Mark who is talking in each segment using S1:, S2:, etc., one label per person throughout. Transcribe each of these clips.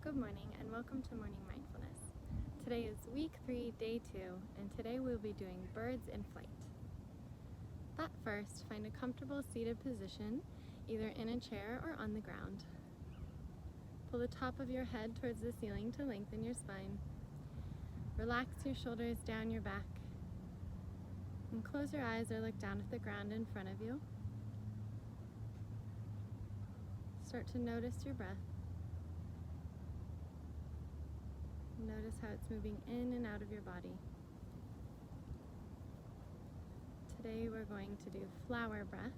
S1: Good morning and welcome to Morning Mindfulness. Today is week 3, day 2, and today we'll be doing birds in flight. But first, find a comfortable seated position, either in a chair or on the ground. Pull the top of your head towards the ceiling to lengthen your spine. Relax your shoulders down your back. And close your eyes or look down at the ground in front of you. Start to notice your breath. Notice how it's moving in and out of your body. Today we're going to do flower breath.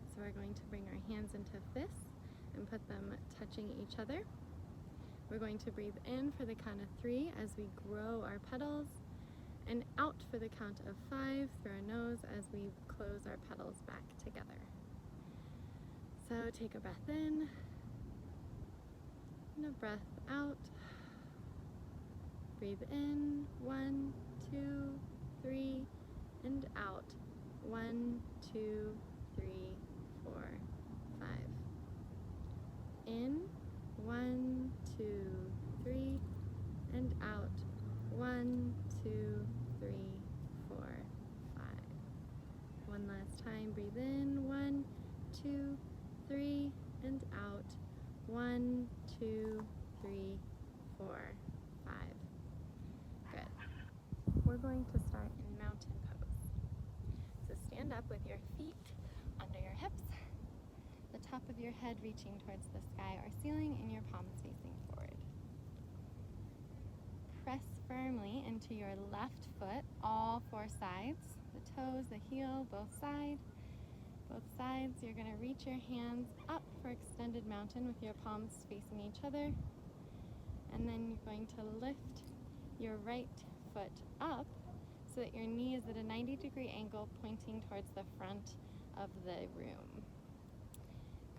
S1: So we're going to bring our hands into fists and put them touching each other. We're going to breathe in for the count of 3 as we grow our petals, and out for the count of 5 through our nose as we close our petals back together. So take a breath in and a breath out. Breathe in, 1, 2, 3, and out, 1, 2, 3, 4, 5. In, 1, 2, 3, and out, 1, 2, 3, 4, 5. One last time, breathe in, 1, 2, 3, and out, 1, 2, 3, 4, 5. We're going to start in mountain pose. So stand up with your feet under your hips, the top of your head reaching towards the sky or ceiling, and your palms facing forward. Press firmly into your left foot, all 4 sides, the toes, the heel, both sides. Both sides, you're going to reach your hands up for extended mountain with your palms facing each other. And then you're going to lift your right foot up so that your knee is at a 90-degree angle pointing towards the front of the room.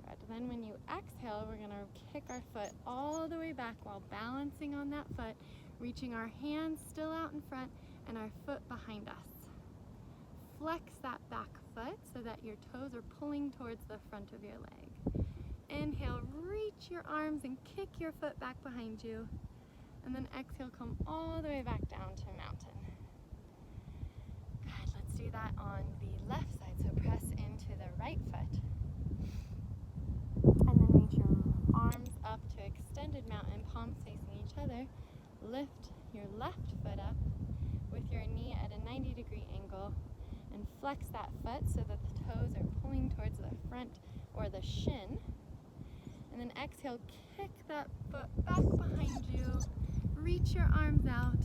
S1: Good. Then when you exhale, we're going to kick our foot all the way back while balancing on that foot, reaching our hands still out in front and our foot behind us. Flex that back foot so that your toes are pulling towards the front of your leg. Inhale, reach your arms and kick your foot back behind you. And then exhale, come all the way back down to mountain. Good, let's do that on the left side. So press into the right foot. And then reach your arms up to extended mountain, palms facing each other. Lift your left foot up with your knee at a 90-degree angle. And flex that foot so that the toes are pulling towards the front or the shin. And then exhale, kick that foot back behind you. Reach your arms out.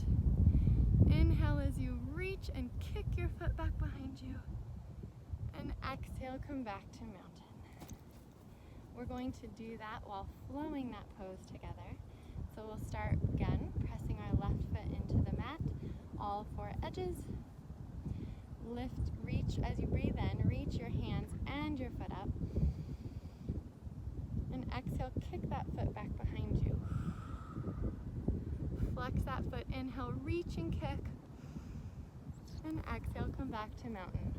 S1: Inhale as you reach and kick your foot back behind you. And exhale, come back to mountain. We're going to do that while flowing that pose together. So we'll start again, pressing our left foot into the mat, all 4 edges. Lift, reach as you breathe in, reach your hands and your foot up. And exhale, kick that foot back behind you. Flex that foot, inhale, reach and kick. And exhale, come back to mountain.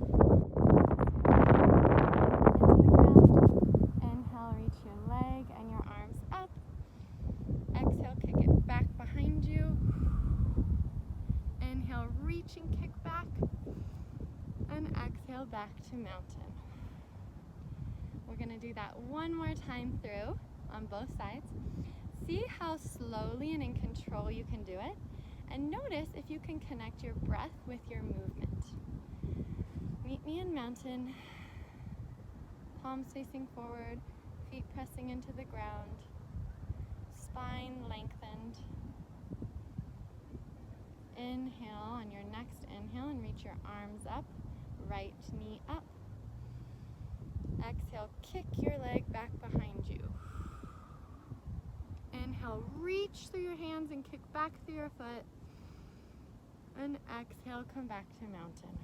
S1: Into the ground. Inhale, reach your leg and your arms up. Exhale, kick it back behind you. Inhale, reach and kick back. And exhale, back to mountain. We're going to do that one more time through on both sides. See how slowly and in control you can do it, and notice if you can connect your breath with your movement. Meet me in mountain, palms facing forward, feet pressing into the ground, spine lengthened. Inhale on your next inhale and reach your arms up, right knee up. Exhale, kick your leg back behind you. Inhale, reach through your hands and kick back through your foot. And exhale, come back to mountain.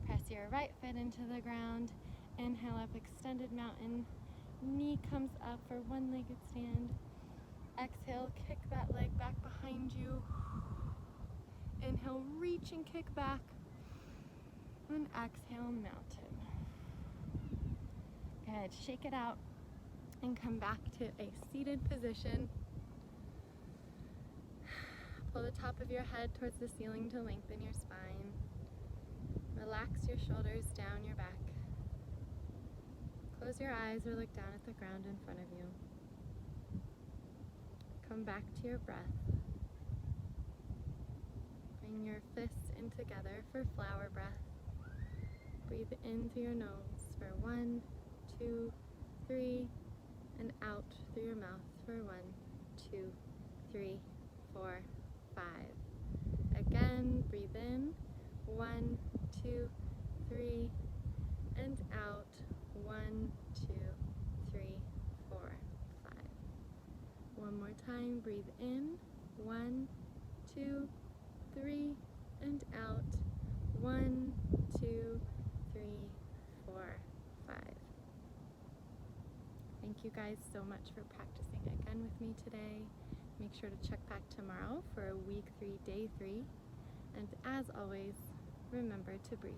S1: Press your right foot into the ground. Inhale up, extended mountain. Knee comes up for one-legged stand. Exhale, kick that leg back behind you. Inhale, reach and kick back. And exhale, mountain. Good, shake it out. And come back to a seated position. Pull the top of your head towards the ceiling to lengthen your spine. Relax your shoulders down your back. Close your eyes or look down at the ground in front of you. Come back to your breath. Bring your fists in together for flower breath. Breathe in through your nose for 1, 2, 3, and out through your mouth for 1, 2, 3, 4, 5. Again, breathe in, 1, 2, 3, and out, 1, 2, 3, 4, 5. One more time, breathe in, 1, 2, 3, and out, 1, 2, 3, 4, 5. Thank you guys so much for practicing again with me today. Make sure to check back tomorrow for week 3, day 3. And as always, remember to breathe.